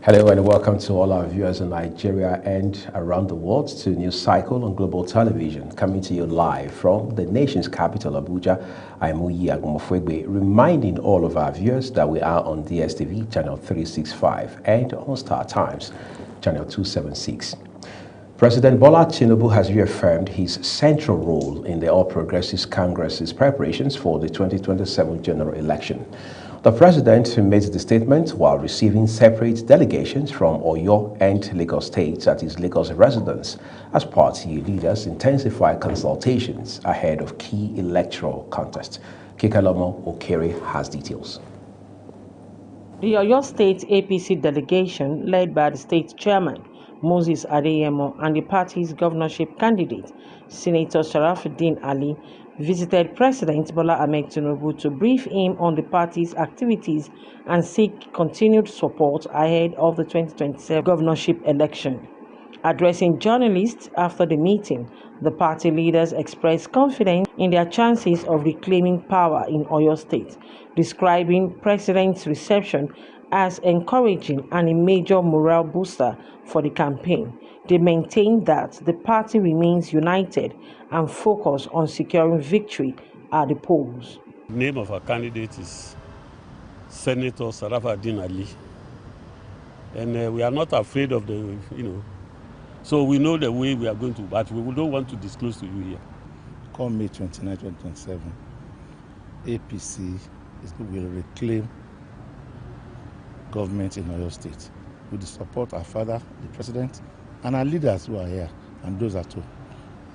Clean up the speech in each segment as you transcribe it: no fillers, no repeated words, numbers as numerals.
Hello and welcome to all our viewers in Nigeria and around the world to News Cycle on Global Television, coming to you live from the nation's capital, Abuja. I'm Uyi Agumofwegbe, reminding all of our viewers that we are on DSTV channel 365 and on Star Times channel 276. President Bola Tinubu has reaffirmed his central role in the All Progressives Congress's preparations for the 2027 general election. The president made the statement while receiving separate delegations from Oyo and Lagos states at his Lagos residence as party leaders intensify consultations ahead of key electoral contest. Kekalomo Okere has details. The Oyo State APC delegation, led by the state chairman, Moses Adeyemo, and the party's governorship candidate, Senator Sharafuddin Ali, visited President Bola Ahmed Tinubu to brief him on the party's activities and seek continued support ahead of the 2027 governorship election. Addressing journalists after the meeting, the party leaders expressed confidence in their chances of reclaiming power in Oyo State, describing President's reception as encouraging and a major morale booster for the campaign. They maintain that the party remains united and focused on securing victory at the polls. The name of our candidate is Senator Sharafuddin Ali. And we are not afraid of the, so we know the way we are going to, but we don't want to disclose to you here. Come May 29, 2027, APC will reclaim government in Oyo State with the support of our father, the president, and our leaders who are here and those at home.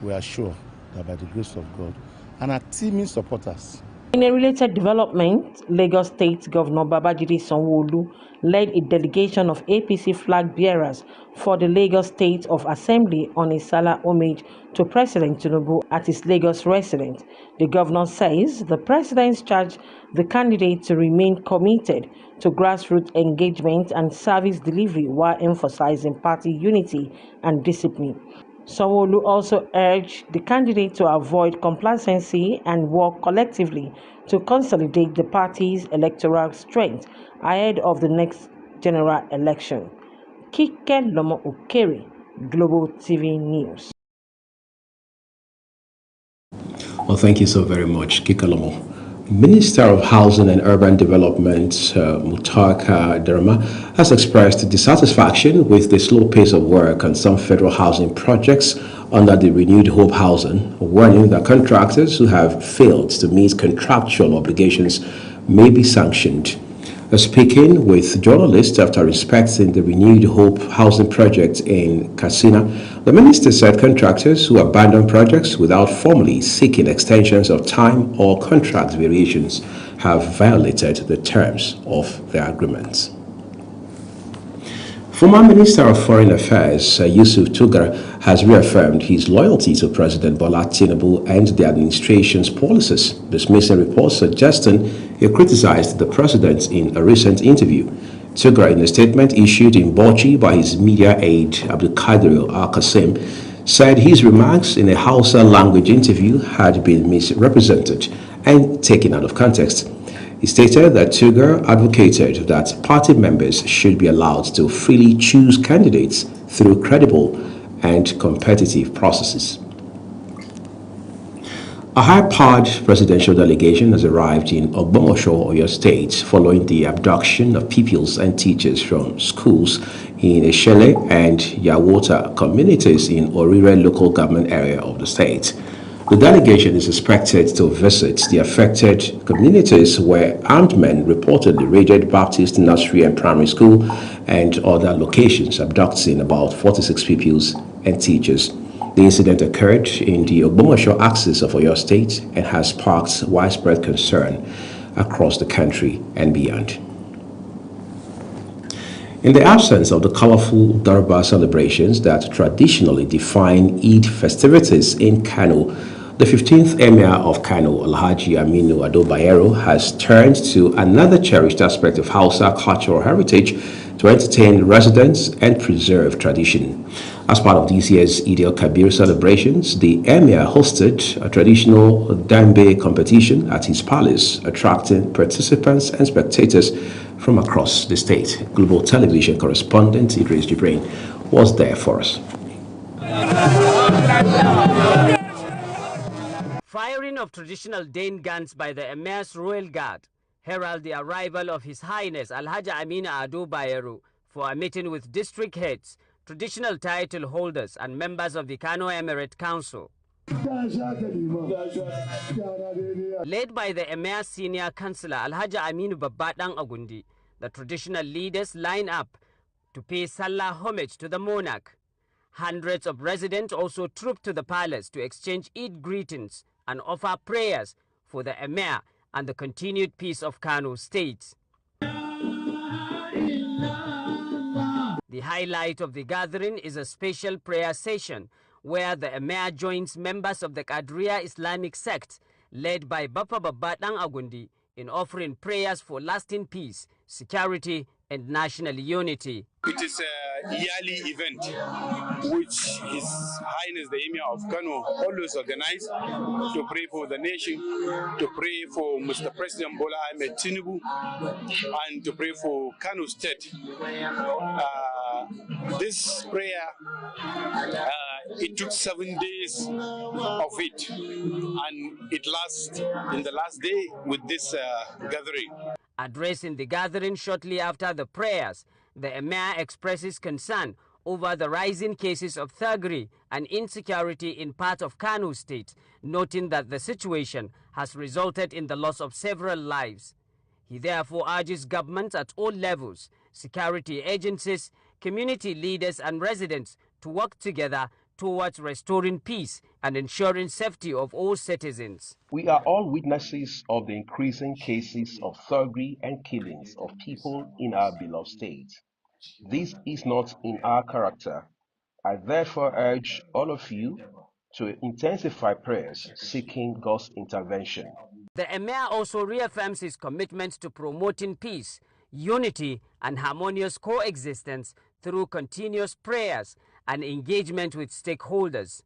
We are sure that by the grace of God and our teaming supporters. In a related development, Lagos State Governor Babajide Sanwo-Olu led a delegation of APC flag bearers for the Lagos State of Assembly on a Salah homage to President Tinubu at his Lagos residence. The governor says the president charged the candidate to remain committed to grassroots engagement and service delivery while emphasizing party unity and discipline. Sanwo-Olu also urged the candidate to avoid complacency and work collectively to consolidate the party's electoral strength ahead of the next general election. Kekalomo Okere, Global TV News. Well, thank you so very much, Kekalomo. Minister of Housing and Urban Development, Mutaka Derma, has expressed dissatisfaction with the slow pace of work on some federal housing projects under the Renewed Hope Housing, warning that contractors who have failed to meet contractual obligations may be sanctioned. Speaking with journalists after inspecting the Renewed Hope housing project in Katsina, the minister said contractors who abandon projects without formally seeking extensions of time or contract variations have violated the terms of their agreements. Former Minister of Foreign Affairs Yusuf Tugar has reaffirmed his loyalty to President Bola Tinubu and the administration's policies, dismissing reports suggesting he criticized the president in a recent interview. Tugar, in a statement issued in Bauchi by his media aide Abdulkadir Al-Qasim, said his remarks in a Hausa language interview had been misrepresented and taken out of context. He stated that Tugar advocated that party members should be allowed to freely choose candidates through credible and competitive processes. A high-powered presidential delegation has arrived in Ogbomosho, Oyo State, following the abduction of pupils and teachers from schools in Eshele and Yawota communities in Orire local government area of the state. The delegation is expected to visit the affected communities where armed men reportedly raided Baptist Nursery and Primary School and other locations, abducting about 46 pupils and teachers. The incident occurred in the Ogbomosho axis of Oyo State and has sparked widespread concern across the country and beyond. In the absence of the colorful Durbar celebrations that traditionally define Eid festivities in Kano, the 15th Emir of Kano, Alhaji Aminu Ado Bayero, has turned to another cherished aspect of Hausa cultural heritage to entertain residents and preserve tradition. As part of this year's Eid al-Kabir celebrations, the Emir hosted a traditional Dambe competition at his palace, attracting participants and spectators from across the state. Global television correspondent Idris Jibrain was there for us. Firing of traditional Dane guns by the Emir's Royal Guard herald the arrival of His Highness Alhaji Amina Ado Bayero for a meeting with district heads, traditional title holders and members of the Kano Emirate Council. Led by the Emir's senior councillor Alhaji Aminu Babadang Agundi, the traditional leaders line up to pay Salah homage to the monarch. Hundreds of residents also trooped to the palace to exchange Eid greetings and offer prayers for the Emir and the continued peace of Kano State. The highlight of the gathering is a special prayer session where the Emir joins members of the Qadriya Islamic sect led by Bapa Babadang Agundi in offering prayers for lasting peace, security and national unity. It is a yearly event which His Highness the Emir of Kano always organizes to pray for the nation, to pray for Mr. President Bola Ahmed Tinubu, and to pray for Kano State. This prayer, it took 7 days of it, and it lasts in the last day with this gathering. Addressing the gathering shortly after the prayers, the Emir expresses concern over the rising cases of thuggery and insecurity in part of Kano State, noting that the situation has resulted in the loss of several lives. He therefore urges government at all levels, security agencies, community leaders and residents to work together towards restoring peace and ensuring safety of all citizens. We are all witnesses of the increasing cases of thuggery and killings of people in our beloved state. This is not in our character. I therefore urge all of you to intensify prayers seeking God's intervention. The Emir also reaffirms his commitment to promoting peace, unity and harmonious coexistence through continuous prayers and engagement with stakeholders.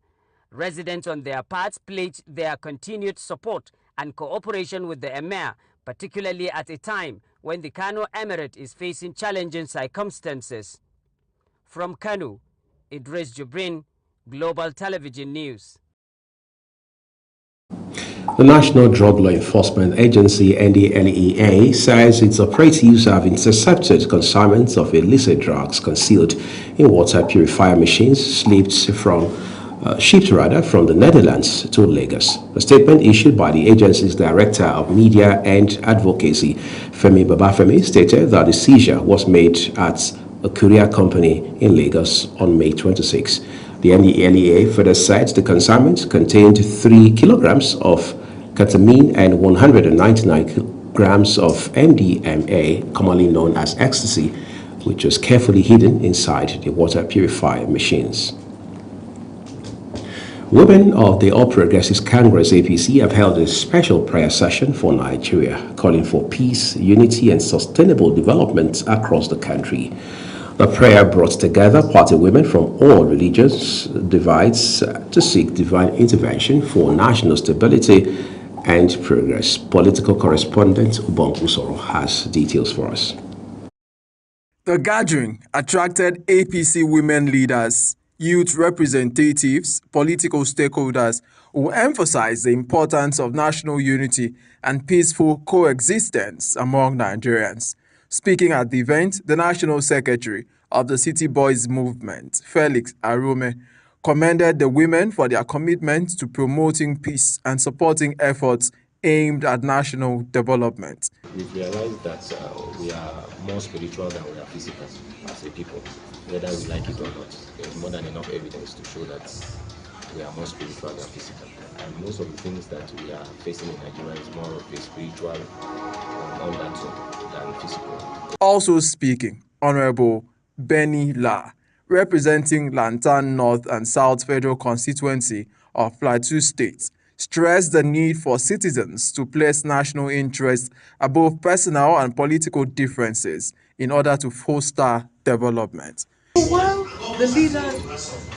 Residents on their parts pledged their continued support and cooperation with the Emir, particularly at a time when the Kano Emirate is facing challenging circumstances. From Kano, Idris Jibrain, Global Television News. The National Drug Law Enforcement Agency, NDLEA, says its operatives have intercepted consignments of illicit drugs concealed in water purifier machines shipped from the Netherlands to Lagos. A statement issued by the agency's Director of Media and Advocacy, Femi Babafemi, stated that the seizure was made at a courier company in Lagos on May 26. The NDLEA further said the consignment contained 3 kilograms of ketamine and 199 grams of MDMA, commonly known as ecstasy, which was carefully hidden inside the water purifier machines. Women of the All Progressives Congress APC have held a special prayer session for Nigeria, calling for peace, unity and sustainable development across the country. The prayer brought together party women from all religious divides to seek divine intervention for national stability and progress. Political correspondent Ubonku Soro has details for us. The gathering attracted APC women leaders, youth representatives, political stakeholders who emphasized the importance of national unity and peaceful coexistence among Nigerians. Speaking at the event, the National Secretary of the City Boys Movement, Felix Arume, commended the women for their commitment to promoting peace and supporting efforts aimed at national development. We've realized that we are more spiritual than we are physical as a people, whether we like it or not. There's more than enough evidence to show that we are more spiritual than physical. And most of the things that we are facing in Nigeria is more of a spiritual undertone than physical. Also speaking, Honorable Benny La, representing Lantan North and South Federal Constituency of Plateau State, stressed the need for citizens to place national interests above personal and political differences in order to foster development. While the leaders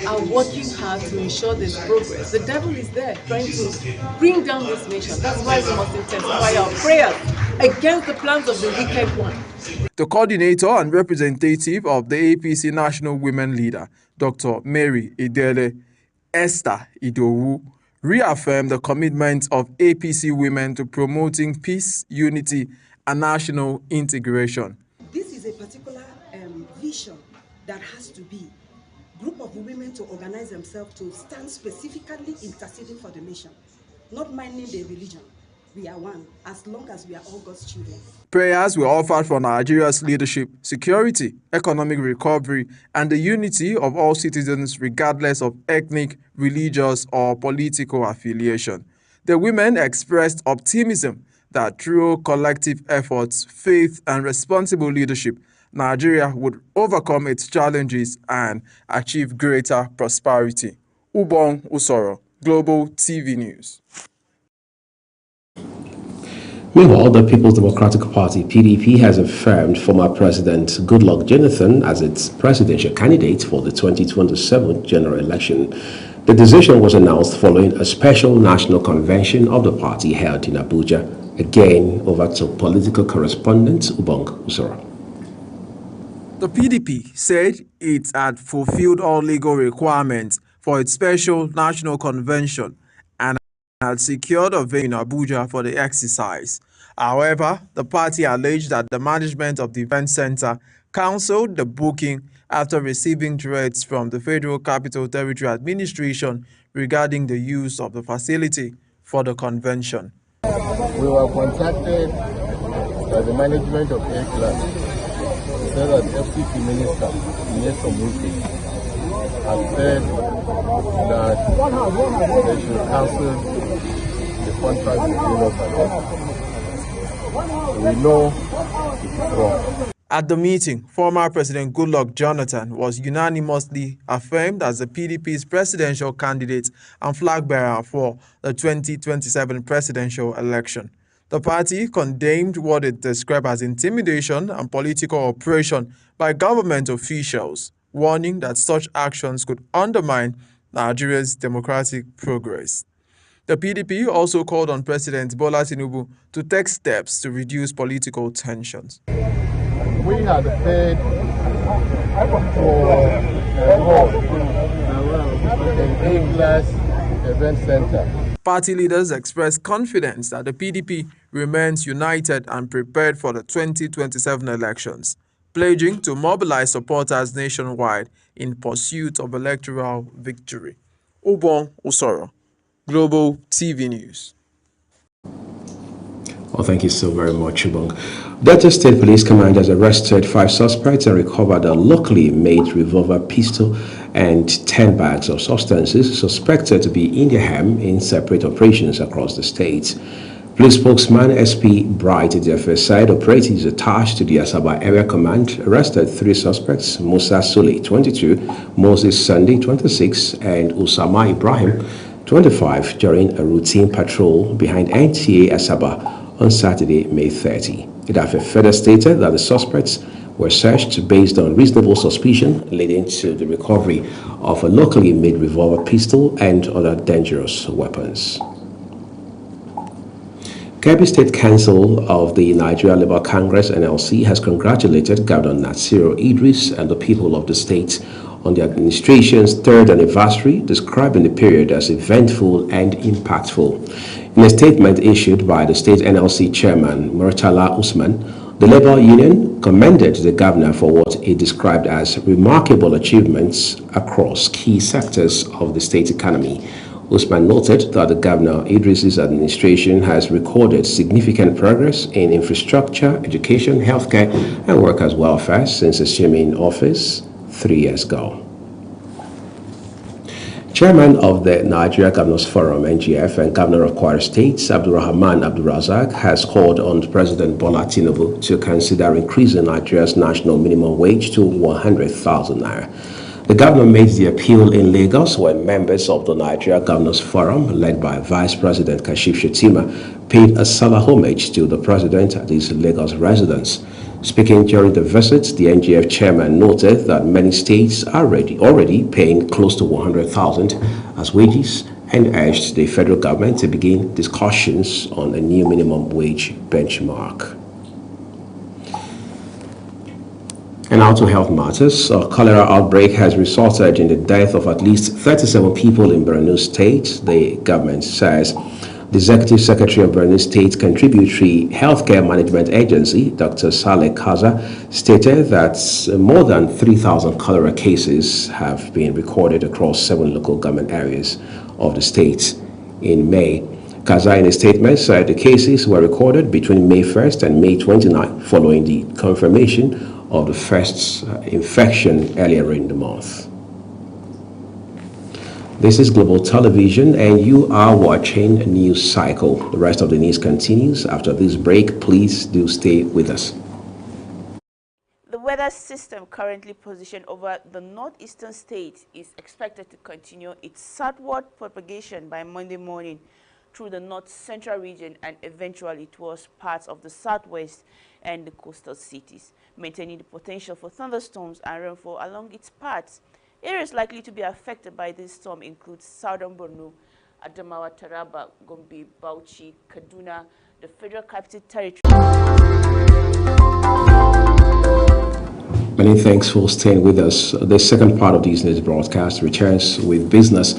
are working hard to ensure there's progress. The devil is there trying to bring down this nation. That's why we must intensify our prayers against the plans of the wicked one. The coordinator and representative of the APC National Women Leader, Dr. Mary Idele Esther Idowu, reaffirmed the commitment of APC women to promoting peace, unity, and national integration. This is a particular vision that has to be a group of women to organize themselves to stand specifically interceding for the nation, not minding their religion. We are one, as long as we are all God's children. Prayers were offered for Nigeria's leadership, security, economic recovery, and the unity of all citizens regardless of ethnic, religious, or political affiliation. The women expressed optimism that through collective efforts, faith, and responsible leadership, Nigeria would overcome its challenges and achieve greater prosperity. Ubong Usoro, Global TV News. Meanwhile, the People's Democratic Party, PDP, has affirmed former President Goodluck Jonathan as its presidential candidate for the 2027 general election. The decision was announced following a special national convention of the party held in Abuja. Again, over to political correspondent Ubong Usoro. The PDP said it had fulfilled all legal requirements for its special national convention and had secured a venue in Abuja for the exercise. However, the party alleged that the management of the event center cancelled the booking after receiving threats from the Federal Capital Territory Administration regarding the use of the facility for the convention. We were contacted by the management of A-Class to say that the FCT minister, Minister Muti, has said that they should cancel the contract between us and them. We know it is wrong. At the meeting, former President Goodluck Jonathan was unanimously affirmed as the PDP's presidential candidate and flag bearer for the 2027 presidential election. The party condemned what it described as intimidation and political oppression by government officials, warning that such actions could undermine Nigeria's democratic progress. The PDP also called on President Bola Tinubu to take steps to reduce political tensions. We had paid for a hall in A-Class Event Center. Party leaders expressed confidence that the PDP remains united and prepared for the 2027 elections, pledging to mobilize supporters nationwide in pursuit of electoral victory. Ubong Usoro, Global TV News. Well, thank you so very much, Ubong. Delta State Police Command has arrested 5 suspects and recovered a locally made revolver pistol and 10 bags of substances suspected to be Indian in separate operations across the state. Police spokesman SP Bright Edefe said operatives attached to the Asaba Area Command arrested 3 suspects, Musa Sule, 22, Moses Sunday, 26, and Usama Ibrahim, 25, during a routine patrol behind NTA Asaba on Saturday, May 30. Edefe further stated that the suspects were searched based on reasonable suspicion, leading to the recovery of a locally made revolver pistol and other dangerous weapons. Kebbi State Council of the Nigeria Labour Congress (NLC) has congratulated Governor Nasiru Idris and the people of the state on the administration's 3rd anniversary, describing the period as eventful and impactful. In a statement issued by the state NLC chairman, Murtala Usman, the Labour Union commended the governor for what it described as remarkable achievements across key sectors of the state economy. Usman noted that the Governor Idris's administration has recorded significant progress in infrastructure, education, healthcare, and workers' welfare since assuming office 3 years ago. Chairman of the Nigeria Governors Forum, NGF, and Governor of Kwara State, Abdulrahman Abdulrazak, has called on President Bola Tinubu to consider increasing Nigeria's national minimum wage to 100,000 naira. The governor made the appeal in Lagos when members of the Nigeria Governors Forum, led by Vice President Kashif Shettima, paid a solemn homage to the president at his Lagos residence. Speaking during the visit, the NGF chairman noted that many states are already paying close to 100,000 as wages and urged the federal government to begin discussions on a new minimum wage benchmark. And now to health matters. A cholera outbreak has resulted in the death of at least 37 people in Borno State, the government says. The Executive Secretary of Borno State Contributory Healthcare Management Agency, Dr. Saleh Kaza, stated that more than 3,000 cholera cases have been recorded across 7 local government areas of the state in May. Kaza, in a statement, said the cases were recorded between May 1st and May 29th, following the confirmation of the first infection earlier in the month. This is Global Television, and you are watching News Cycle. The rest of the news continues after this break. Please do stay with us. The weather system currently positioned over the northeastern states is expected to continue its southward propagation by Monday morning through the north-central region and eventually towards parts of the southwest and the coastal cities, maintaining the potential for thunderstorms and rainfall along its paths. Areas likely to be affected by this storm include southern Borno, Adamawa, Taraba, Gombe, Bauchi, Kaduna, the Federal Capital Territory. Many thanks for staying with us. The second part of this news broadcast returns with business.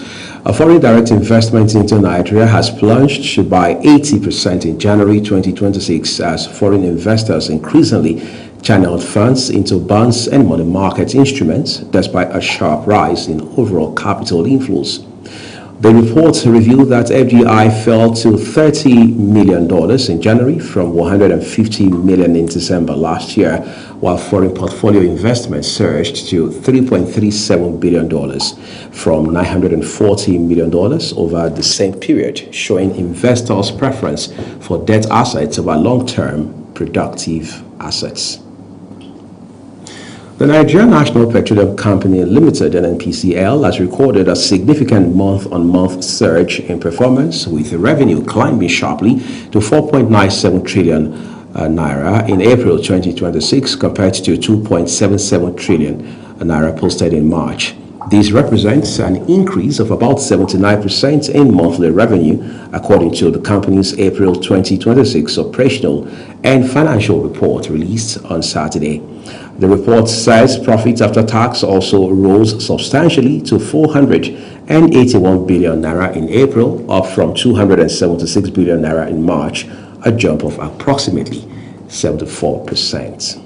A foreign direct investment into Nigeria has plunged by 80% in January 2026 as foreign investors increasingly channeled funds into bonds and money market instruments despite a sharp rise in overall capital inflows. The report revealed that FDI fell to $30 million in January from $150 million in December last year, while foreign portfolio investments surged to $3.37 billion from $940 million over the same period, showing investors' preference for debt assets over long-term productive assets. The Nigerian National Petroleum Company Limited, NNPCL, has recorded a significant month-on-month surge in performance, with revenue climbing sharply to 4.97 trillion naira in April 2026 compared to 2.77 trillion naira posted in March. This represents an increase of about 79% in monthly revenue, according to the company's April 2026 operational and financial report released on Saturday. The report says profits after tax also rose substantially to 481 billion naira in April, up from 276 billion naira in March, a jump of approximately 74%.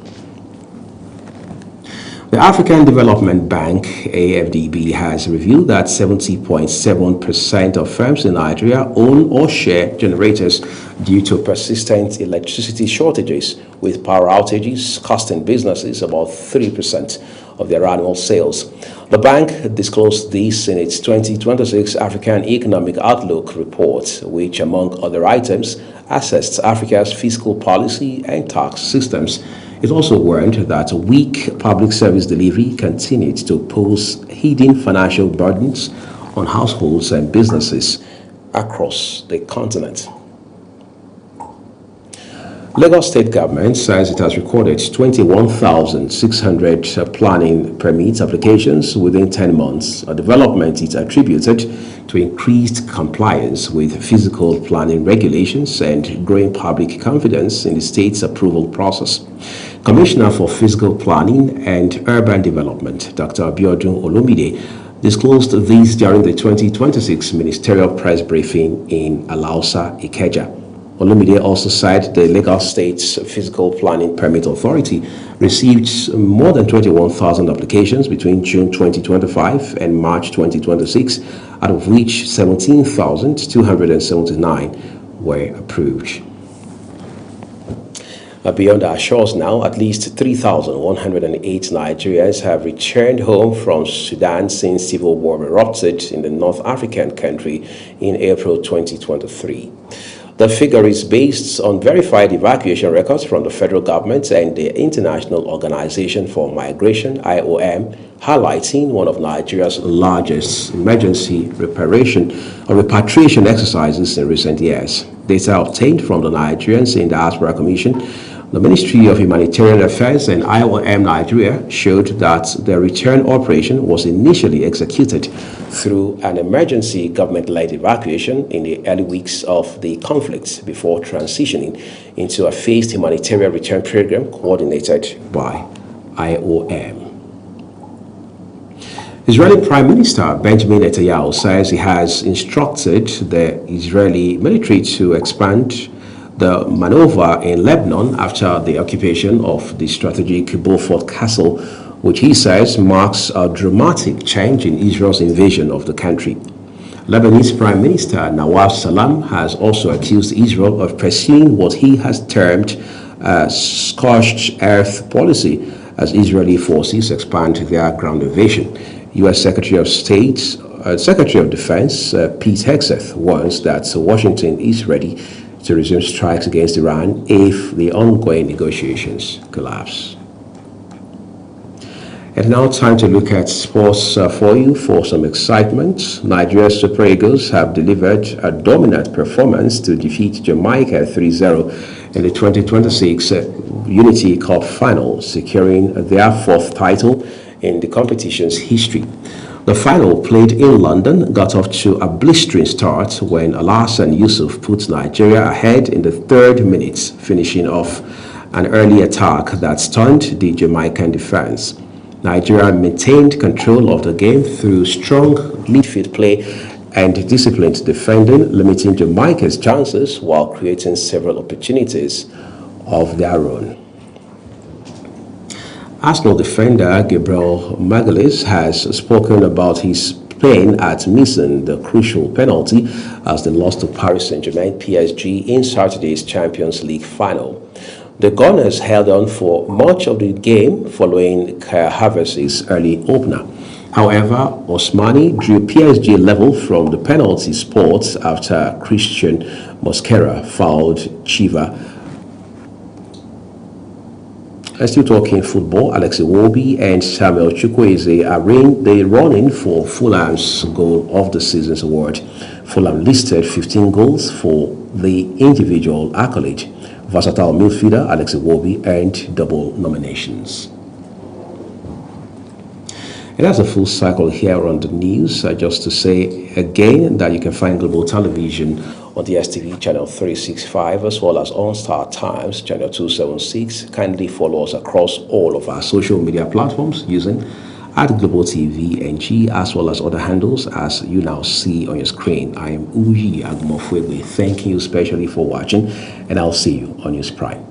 The African Development Bank, AFDB, has revealed that 70.7% of firms in Nigeria own or share generators due to persistent electricity shortages, with power outages costing businesses about 3% of their annual sales. The bank disclosed this in its 2026 African Economic Outlook report, which, among other items, assessed Africa's fiscal policy and tax systems. It also warned that weak public service delivery continued to pose hidden financial burdens on households and businesses across the continent. Lagos State Government says it has recorded 21,600 planning permit applications within 10 months, a development it attributed to increased compliance with physical planning regulations and growing public confidence in the state's approval process. Commissioner for Physical Planning and Urban Development, Dr. Abiodun Olumide, disclosed this during the 2026 ministerial press briefing in Alausa, Ikeja. Olumide also said the Lagos State's Physical Planning Permit Authority received more than 21,000 applications between June 2025 and March 2026, out of which 17,279 were approved. Beyond our shores now, at least 3,108 Nigerians have returned home from Sudan since civil war erupted in the North African country in April 2023. The figure is based on verified evacuation records from the federal government and the International Organization for Migration, IOM, highlighting one of Nigeria's largest emergency repatriation exercises in recent years. Data obtained from the Nigerians in Diaspora Commission The Ministry of Humanitarian Affairs and IOM Nigeria showed that the return operation was initially executed through an emergency government-led evacuation in the early weeks of the conflict before transitioning into a phased humanitarian return program coordinated by IOM. Israeli Prime Minister Benjamin Netanyahu says he has instructed the Israeli military to expand the maneuver in Lebanon after the occupation of the strategic Beaufort Castle, which he says marks a dramatic change in Israel's invasion of the country. Lebanese Prime Minister Nawaf Salam has also accused Israel of pursuing what he has termed a scorched earth policy as Israeli forces expand their ground invasion. U.S. Secretary of Defense Pete Hegseth warns that Washington is ready to resume strikes against Iran if the ongoing negotiations collapse. It's now time to look at sports for you for some excitement. Nigeria's Super Eagles have delivered a dominant performance to defeat Jamaica 3-0 in the 2026 Unity Cup final, securing their 4th title in the competition's history. The final, played in London, got off to a blistering start when Alhassan Yusuf put Nigeria ahead in the 3rd minute, finishing off an early attack that stunned the Jamaican defense. Nigeria maintained control of the game through strong midfield play and disciplined defending, limiting Jamaica's chances while creating several opportunities of their own. Arsenal defender Gabriel Magalhaes has spoken about his pain at missing the crucial penalty as they lost to Paris Saint-Germain PSG in Saturday's Champions League final. The Gunners held on for much of the game following Kai Havertz's early opener. However, Osmani drew PSG level from the penalty spot after Christian Mosquera fouled Chiva. Still talking football, Alex Iwobi and Samuel Chukwueze are in the running for Fulham's Goal of the Season's award. Fulham listed 15 goals for the individual accolade. Versatile midfielder Alex Iwobi earned double nominations. And that's a full cycle here on the news. Just to say again that you can find Global Television on the DSTV channel 365 as well as on Star Times channel 276. Kindly follow us across all of our social media platforms using @Global TV NG as well as other handles as you now see on your screen. I am Uyi Agumofwebe, thanking you especially for watching, and I'll see you on News Prime.